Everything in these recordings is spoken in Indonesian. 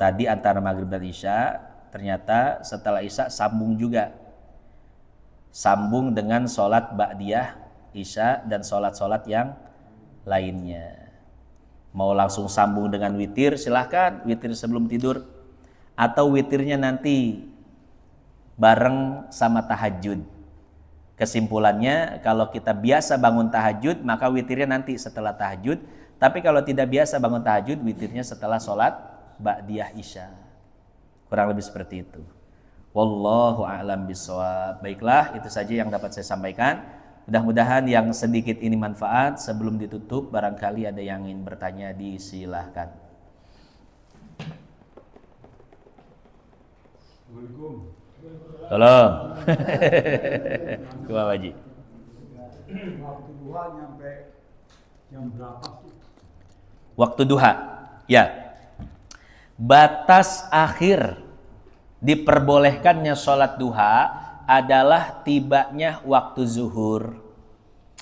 Tadi antara maghrib dan isya, ternyata setelah isya sambung juga. Sambung dengan sholat ba'diyah isya dan sholat-sholat yang lainnya. Mau langsung sambung dengan witir silahkan, witir sebelum tidur. Atau witirnya nanti bareng sama tahajud. Kesimpulannya, kalau kita biasa bangun tahajud, maka witirnya nanti setelah tahajud. Tapi kalau tidak biasa bangun tahajud, witirnya setelah sholat ba'diyah isya. Kurang lebih seperti itu. Wallahu a'lam bishawab. Baiklah, itu saja yang dapat saya sampaikan. Mudah-mudahan yang sedikit ini manfaat. Sebelum ditutup, barangkali ada yang ingin bertanya, disilahkan. Assalamualaikum. Tolong. Kumaha Haji? Waktu duha nyampe jam berapa sih? Waktu duha. Ya. Batas akhir diperbolehkannya sholat duha adalah tibanya waktu zuhur.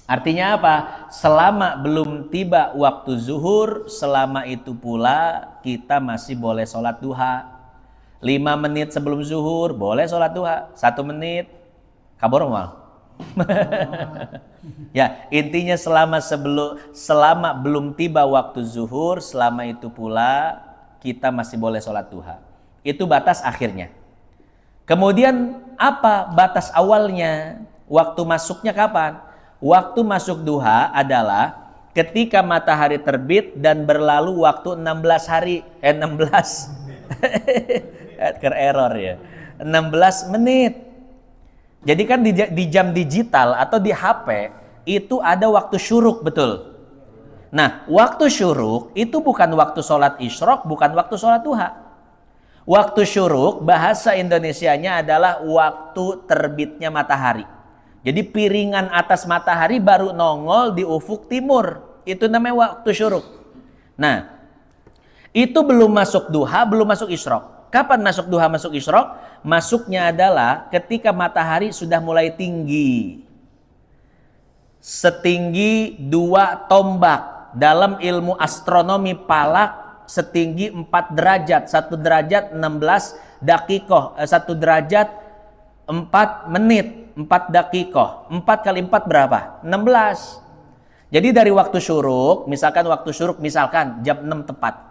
Artinya apa? Selama belum tiba waktu zuhur, selama itu pula kita masih boleh sholat duha. 5 menit sebelum zuhur boleh sholat duha. 1 menit kabur mal. Ya, intinya selama belum tiba waktu zuhur, selama itu pula kita masih boleh sholat duha. Itu batas akhirnya. Kemudian apa batas awalnya? Waktu masuknya kapan? Waktu masuk duha adalah ketika matahari terbit dan berlalu waktu 16 hari. 16 error ya. 16 menit. Jadi kan di jam digital atau di HP itu ada waktu syuruk, betul. Nah, waktu syuruk itu bukan waktu sholat isyraq, bukan waktu sholat duha. Waktu syuruk bahasa Indonesianya adalah waktu terbitnya matahari. Jadi piringan atas matahari baru nongol di ufuk timur. Itu namanya waktu syuruk. Nah, itu belum masuk duha, belum masuk isyraq. Kapan masuk duha, masuk isyraq? Masuknya adalah ketika matahari sudah mulai tinggi. Setinggi 2 tombak. Dalam ilmu astronomi palak setinggi 4 derajat. 1 derajat 16 dakikoh. 1 derajat 4 menit. 4 dakikoh. 4 kali 4 berapa? 16. Jadi dari waktu syuruk, misalkan jam 6 tepat.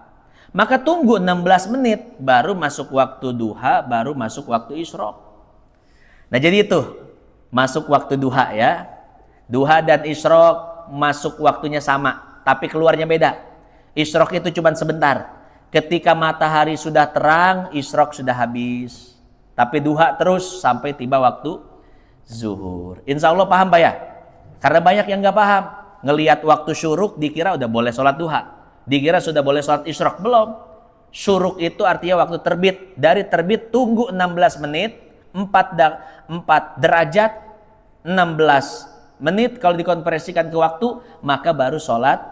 Maka tunggu 16 menit baru masuk waktu duha, baru masuk waktu isyraq. Nah jadi itu masuk waktu duha ya. Duha dan isyraq masuk waktunya sama, tapi keluarnya beda. Isyraq itu cuma sebentar. Ketika matahari sudah terang, isyraq sudah habis. Tapi duha terus sampai tiba waktu zuhur. Insya Allah paham Pak ya? Karena banyak yang nggak paham. Ngelihat waktu syuruk dikira udah boleh sholat duha. Dikira sudah boleh sholat isyraq. Belum. Syuruk itu artinya waktu terbit. Dari terbit tunggu 16 menit. 4 derajat 16 menit. Kalau dikonversikan ke waktu, maka baru sholat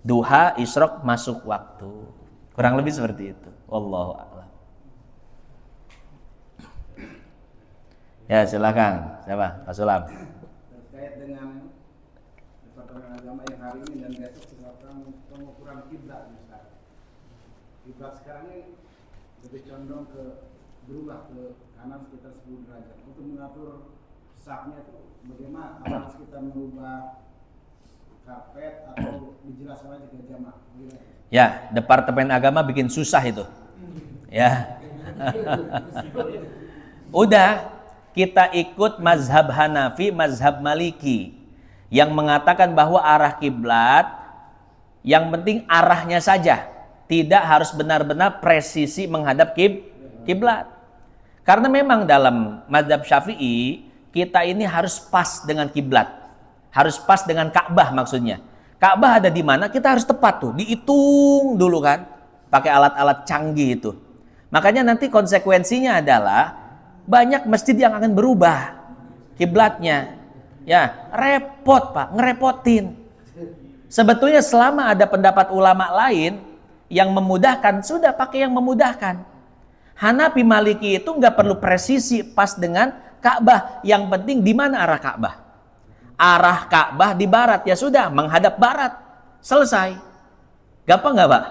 duha isyraq masuk waktu. Kurang lebih seperti itu. Wallahu a'lam. Ya silakan. Siapa? Pak Sulam. Terkait dengan Departemen Agama yang hari ini dan besok dilakukan pengukuran kiblat misalnya. Kiblat sekarang ini lebih condong berubah ke kanan sekitar 10 derajat. Untuk mengatur sahnya itu bagaimana? Apakah kita mengubah karpet atau dijelaskan aja ke jamaah? Ya, Departemen Agama bikin susah itu. Ya. Udah, kita ikut mazhab Hanafi, mazhab Maliki yang mengatakan bahwa arah kiblat yang penting arahnya saja, tidak harus benar-benar presisi menghadap kiblat. Karena memang dalam mazhab Syafi'i kita ini harus pas dengan kiblat, harus pas dengan Ka'bah maksudnya. Ka'bah ada di mana kita harus tepat tuh, dihitung dulu kan, pakai alat-alat canggih itu. Makanya nanti konsekuensinya adalah banyak masjid yang akan berubah kiblatnya. Ya, repot Pak, ngerepotin. Sebetulnya selama ada pendapat ulama lain yang memudahkan, sudah pakai yang memudahkan. Hanafi Maliki itu nggak perlu presisi pas dengan Ka'bah. Yang penting di mana arah Ka'bah. Arah Ka'bah di barat, ya sudah menghadap barat. Selesai. Gampang nggak Pak?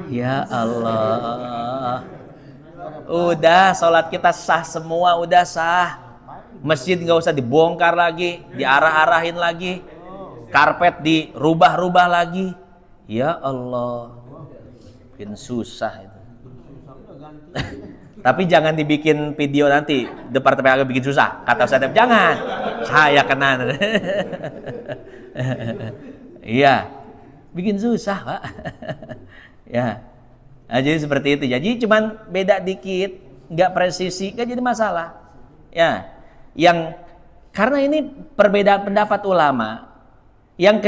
Ya Allah. Udah, sholat kita sah semua, udah sah. Masjid nggak usah dibongkar lagi, diarah-arahin lagi, karpet dirubah-rubah lagi. Ya Allah, bikin susah itu. Tapi jangan dibikin video nanti departemen agak bikin susah. Kata Ustaz, jangan. Saya kena. Iya, bikin susah, Pak. Ya, nah, jadi seperti itu. Jadi cuman beda dikit, nggak presisi, nggak jadi masalah. Ya, yang karena ini perbedaan pendapat ulama, yang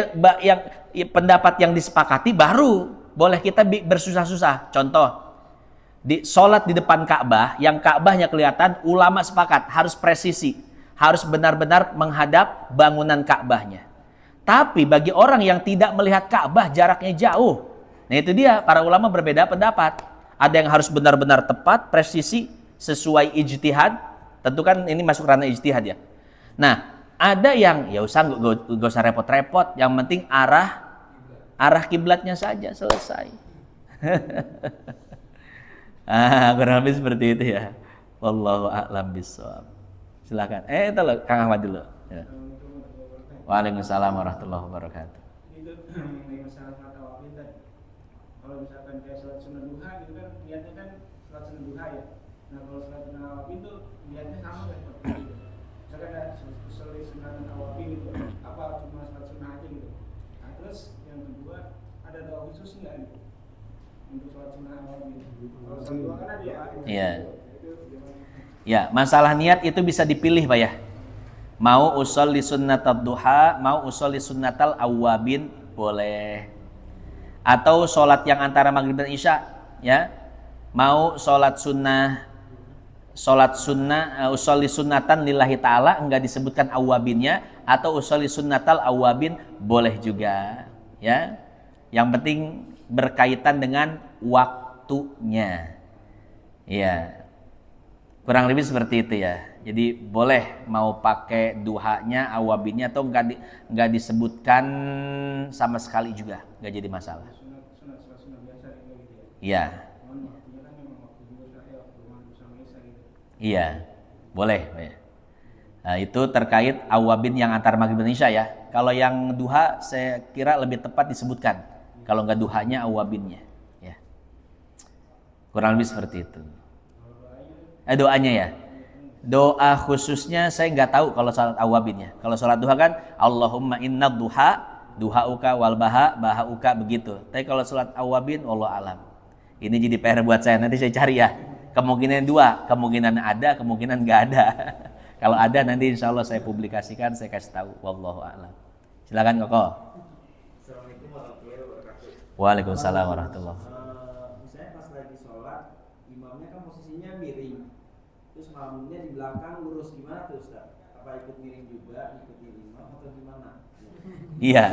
pendapat yang disepakati baru boleh kita bersusah-susah. Contoh, di sholat di depan Ka'bah, yang Ka'bahnya kelihatan, ulama sepakat harus presisi, harus benar-benar menghadap bangunan Ka'bahnya. Tapi bagi orang yang tidak melihat Ka'bah, jaraknya jauh, nah itu dia, para ulama berbeda pendapat. Ada yang harus benar-benar tepat, presisi, sesuai ijtihad. Tentu kan ini masuk ranah ijtihad ya. Nah, ada yang ya nggak usah repot-repot, yang penting arah kiblatnya saja, selesai. Kurang lebih seperti itu ya. Wallahu a'lam bishawab. Silakan. Itu loh, Kang Ahmad dulu. Ya. Waalaikumsalam warahmatullahi wabarakatuh. Itu masalah sholat awal tadi. Kalau misalkan kayak sholat sunnah duha gitu kan, niatnya kan sholat sunnah duha ya. Nah kalau sholat sunnah awal itu niatnya sama kan seperti itu. Misalkan ada sholat sunnah awal gitu, apa cuma sholat sunnah aja gitu. Nah terus yang kedua, ada doa khusus nggak gitu untuk sholat sunnah awal gitu? Kalau sholat duha kan ada ya. Iya. Ya, masalah niat itu bisa dipilih, Pak ya. Mau usolli sunnatal duha, mau usolli sunnatal awwabin, boleh. Atau sholat yang antara maghrib dan isya, ya. Mau sholat sunnah, usolli sunnatan lillahi ta'ala, enggak disebutkan awwabinnya, atau usolli sunnatal awwabin, boleh juga, ya. Yang penting berkaitan dengan waktunya, ya. Kurang lebih seperti itu ya. Jadi boleh mau pakai duhanya, awabinnya, atau nggak disebutkan sama sekali juga, nggak jadi masalah. Sunat biasa gitu ya. Iya. Waktunya kan memang waktu duha ya, waktu maghrib sama isya gitu. Iya, boleh. Nah, itu terkait awabin yang antar maghrib dan isya ya. Kalau yang duha saya kira lebih tepat disebutkan. Kalau nggak duhanya, awabinnya. Ya. Kurang lebih seperti itu. Doanya ya. Doa khususnya saya nggak tahu kalau salat awabinnya. Kalau salat duha kan Allahumma inna duhauka wal bahauka begitu. Tapi kalau salat awabin wallahu alam. Ini jadi PR buat saya, nanti saya cari ya. Kemungkinan dua, kemungkinan ada, kemungkinan nggak ada. Kalau ada nanti insya Allah saya publikasikan, saya kasih tahu. Wallahu alam. Silakan Koko. Assalamualaikum warahmatullahi wabarakatuh. Waalaikumsalam warahmatullahi. Misalnya pas lagi sholat, imamnya kan posisinya miring, terus makmumnya di belakang lurus, gimana tuh Ustaz? Apa ikut miring juga, ikutin imam atau gimana? Iya.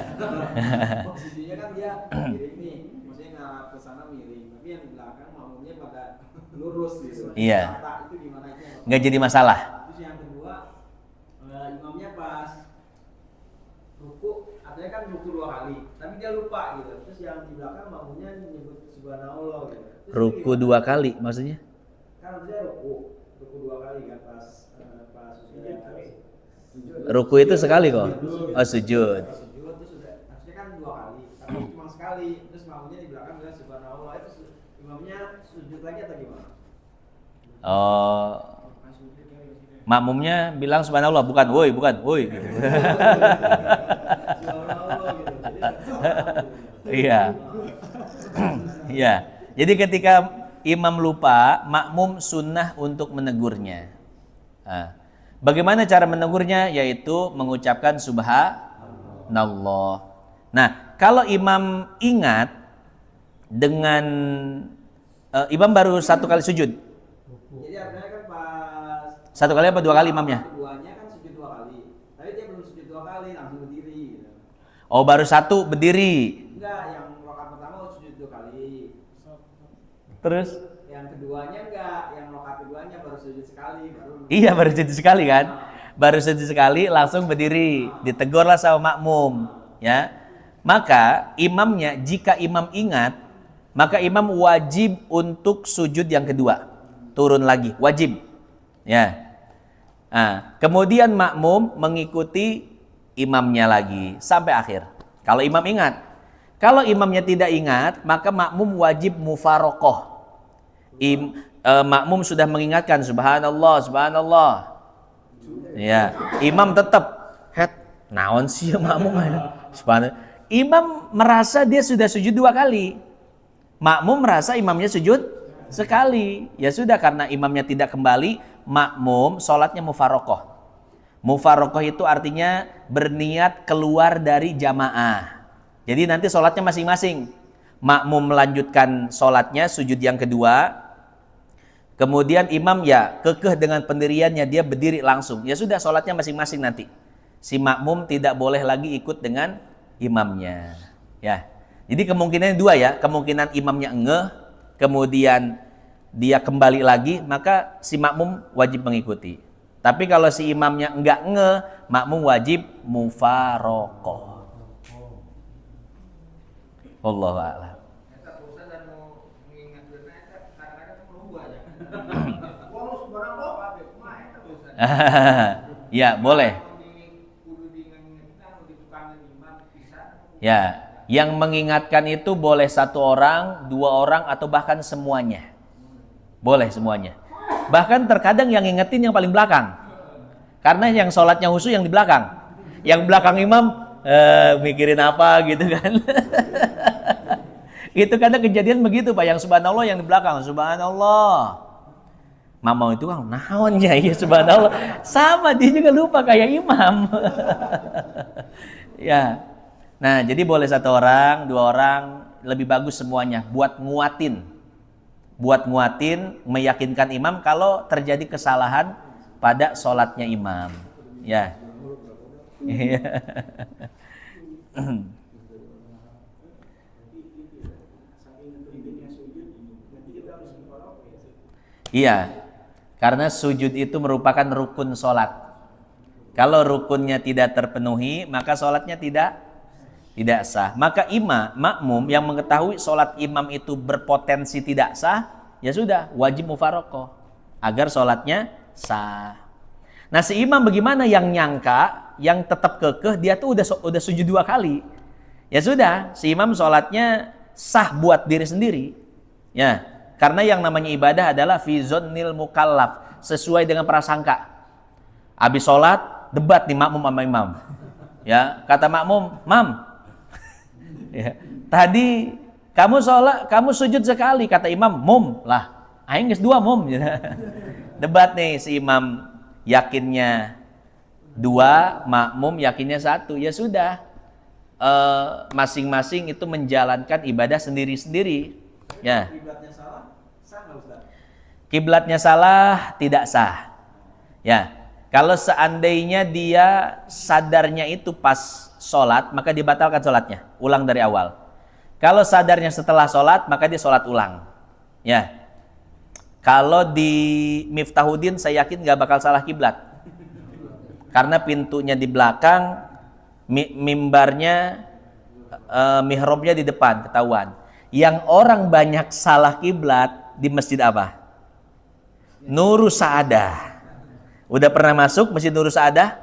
Posisinya kan dia miring nih, maksudnya ngarah ke sana miring, tapi yang di belakang makmumnya pada lurus gitu. Iya. Rata, itu gimana itu? Nggak jadi masalah. Terus yang kedua, imamnya pas ruku, artinya kan ruku 2 kali, tapi dia lupa gitu. Terus yang di belakang makmumnya nyebut subhanallah gitu. Terus Ruku 2 kali maksudnya? kan dia ruku 2 kali kan pas sujud. Ruku itu sekali kok. Oh sujud. Sujud terus sudah, maksudnya kan 2 kali, tapi cuma sekali. Terus makmumnya di belakang bilang subhanallah, itu imamnya sujud lagi atau gimana? Oh, makmumnya bilang subhanallah, bukan woi gitu. Subhanallah gitu. Iya. Iya. Jadi ketika imam lupa, makmum sunnah untuk menegurnya. Nah, bagaimana cara menegurnya? Yaitu mengucapkan subhanallah. Nah, kalau imam ingat dengan imam baru 1 kali sujud. Jadi artinya kan pas 1 kali apa 2 kali imamnya? keduanya kan sujud 2 kali, tapi dia belum sujud 2 kali, langsung berdiri gitu. Oh, baru 1 berdiri. Enggak, yang rakaat pertama sujud 2 kali. Terus? Yang keduanya enggak, yang rakaat keduanya baru sujud sekali, baru. Iya, baru sujud sekali kan? Baru sujud sekali langsung berdiri, ditegurlah sama makmum, ya. Maka imamnya, jika imam ingat maka imam wajib untuk sujud yang kedua, turun lagi, wajib. Ya. Nah, kemudian makmum mengikuti imamnya lagi sampai akhir. Kalau imam ingat. Kalau imamnya tidak ingat, maka makmum wajib mufarokoh. Makmum sudah mengingatkan subhanallah, subhanallah. Ya, imam tetap naon sih makmum. Subhanallah. Imam merasa dia sudah sujud 2 kali. Makmum merasa imamnya sujud sekali. Ya sudah, karena imamnya tidak kembali, makmum sholatnya mufarokoh. Mufarokoh itu artinya berniat keluar dari jamaah. Jadi nanti sholatnya masing-masing. Makmum melanjutkan sholatnya, sujud yang kedua. Kemudian imam ya kekeh dengan pendiriannya, dia berdiri langsung. Ya sudah, sholatnya masing-masing nanti. Si makmum tidak boleh lagi ikut dengan imamnya. Ya. Jadi kemungkinannya 2 ya. Kemungkinan imamnya ngeh, kemudian dia kembali lagi, maka si makmum wajib mengikuti. Tapi kalau si imamnya enggak ngeh, makmum wajib mufarokoh. Wallahu a'lam. Ya, boleh. Ya, yang mengingatkan itu boleh 1 orang, 2 orang, atau bahkan semuanya. Boleh semuanya. Bahkan terkadang yang ngingetin yang paling belakang. Karena yang sholatnya husu yang di belakang. Yang belakang imam mikirin apa gitu kan. Itu kadang kejadian begitu Pak, yang subhanallah yang di belakang, subhanallah. Mamau itu kan naon ya, iya subhanallah. Sama, dia juga lupa kayak imam. Ya. Nah, jadi boleh 1 orang, 2 orang, lebih bagus semuanya buat nguatin. Buat nguatin, meyakinkan imam kalau terjadi kesalahan pada sholatnya imam. Ya. Iya, karena sujud itu merupakan rukun sholat. Kalau rukunnya tidak terpenuhi, maka sholatnya tidak sah. Maka makmum yang mengetahui sholat imam itu berpotensi tidak sah, ya sudah, wajib mufarokoh agar sholatnya sah. Nah, si imam bagaimana yang nyangka, yang tetap kekeh, dia tuh udah sujud 2 kali. Ya sudah, si imam sholatnya sah buat diri sendiri. Ya. Karena yang namanya ibadah adalah fi zonnil mukallaf, sesuai dengan prasangka. Habis sholat, debat nih makmum sama imam. Ya, kata makmum, "Mam, ya, tadi kamu sujud sekali," kata imam, "Mum." Lah, aing geus 2 mum. Debat nih si imam, yakinnya 2, makmum yakinnya 1. Ya sudah, masing-masing itu menjalankan ibadah sendiri-sendiri. Ya. Kiblatnya salah, tidak sah. Ya, kalau seandainya dia sadarnya itu pas sholat, maka dibatalkan sholatnya, ulang dari awal. Kalau sadarnya setelah sholat, maka dia sholat ulang. Ya, kalau di Miftahuddin saya yakin nggak bakal salah kiblat, karena pintunya di belakang, mimbarnya, mihrabnya di depan, ketahuan. Yang orang banyak salah kiblat di masjid apa? Nurus Saadah. Udah pernah masuk Masjid Nurus Saadah?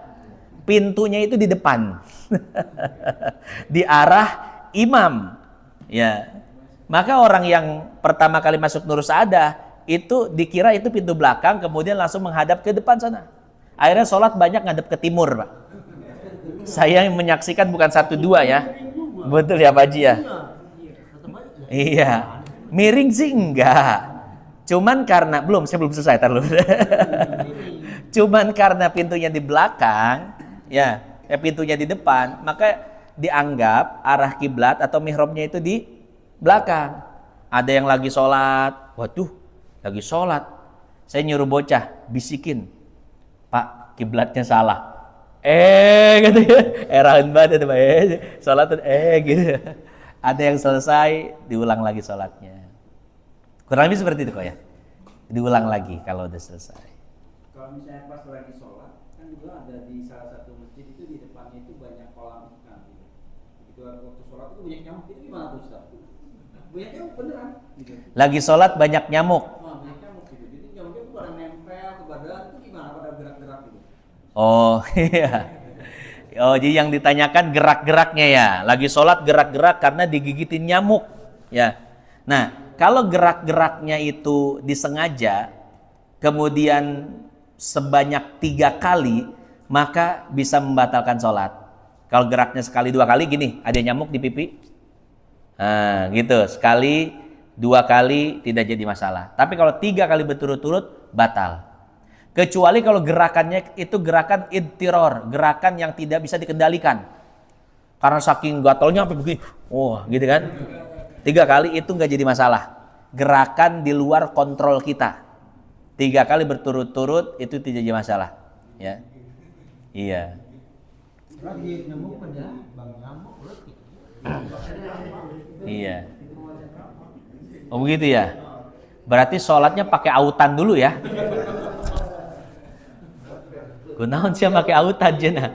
Pintunya itu di depan. Di arah imam. Ya. Maka orang yang pertama kali masuk Nurus Saadah itu dikira itu pintu belakang, kemudian langsung menghadap ke depan sana. Akhirnya sholat banyak ngadep ke timur, Pak. Saya menyaksikan bukan 1 2 ya. Betul ya Pak Haji ya? Iya. Miring sih enggak. Cuman karena saya belum selesai dulu. Cuman karena pintunya di belakang, ya pintunya di depan, maka dianggap arah kiblat atau mihrabnya itu di belakang. Ada yang lagi sholat, waduh, lagi sholat. Saya nyuruh bocah, bisikin, "Pak, kiblatnya salah." Gitu ya. Erahan banget itu, Pak. Sholat gitu. Ada yang selesai, diulang lagi sholatnya. Kurang lebih seperti itu kok ya. Diulang lagi kalau udah selesai. Kalau misalnya pas lagi sholat, kan juga ada di salah satu masjid itu di depannya itu banyak kolam ikan. Begitu waktu sholat itu banyak nyamuk, itu gimana tuh Ustaz? banyak nyamuk beneran gitu. Lagi sholat banyak nyamuk. Wah, banyak nyamuk gitu. Jadi nyamuknya tuh pada nempel ke badan itu gimana pada gerak-gerak gitu. Oh iya. Oh jadi yang ditanyakan gerak-geraknya ya. Lagi sholat gerak-gerak karena digigitin nyamuk. Ya. Nah kalau gerak-geraknya itu disengaja, kemudian sebanyak 3 kali, maka bisa membatalkan sholat. Kalau geraknya sekali 2 kali gini, ada nyamuk di pipi. Nah gitu, sekali 2 kali tidak jadi masalah. Tapi kalau 3 kali berturut-turut batal. Kecuali kalau gerakannya itu gerakan idtiror, gerakan yang tidak bisa dikendalikan. Karena saking gatalnya sampai begini, gitu kan. 3 kali itu nggak jadi masalah. Gerakan di luar kontrol kita. 3 kali berturut-turut itu tidak jadi masalah. Ya, iya. Lagi nyamuk pada bang nyamuk letik. Iya. Oh begitu ya. Berarti sholatnya pakai autan dulu ya. Kunaon sih pakai autan cenah.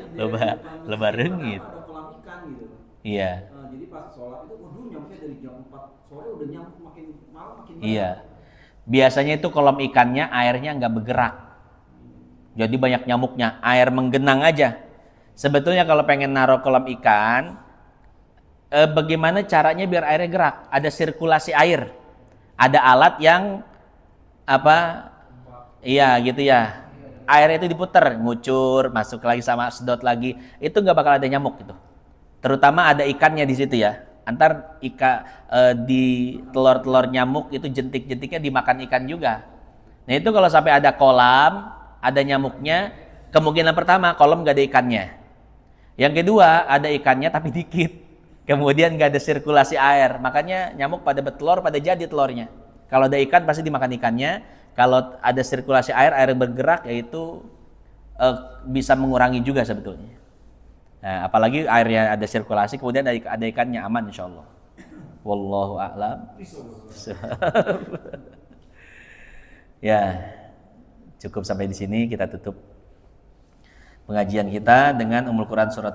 Loba reungit. Ada kolam ikan gitu. Iya. Jadi pas sholat itu, waduh nyamuknya dari jam 4 sore udah nyamuk makin malam makin banyak. Iya. Biasanya itu kolam ikannya airnya nggak bergerak. Jadi banyak nyamuknya, air menggenang aja. Sebetulnya kalau pengen naruh kolam ikan, bagaimana caranya biar airnya gerak? Ada sirkulasi air. Ada alat yang apa? Iya gitu ya. Air itu diputer, ngucur, masuk lagi sama sedot lagi. Itu nggak bakal ada nyamuk gitu. Terutama ada ikannya di situ ya. Antar di telur-telur nyamuk itu jentik-jentiknya dimakan ikan juga. Nah itu kalau sampai ada kolam, ada nyamuknya, kemungkinan pertama kolam nggak ada ikannya. Yang kedua ada ikannya tapi dikit. Kemudian nggak ada sirkulasi air, makanya nyamuk pada bertelur, pada jadi telurnya. Kalau ada ikan pasti dimakan ikannya. Kalau ada sirkulasi air, air bergerak, yaitu bisa mengurangi juga sebetulnya. Nah, apalagi airnya ada sirkulasi, kemudian ada ikannya, aman insya Allah. Wallahu a'lam. Ya, cukup sampai di sini, kita tutup pengajian kita dengan Ummul Quran suratul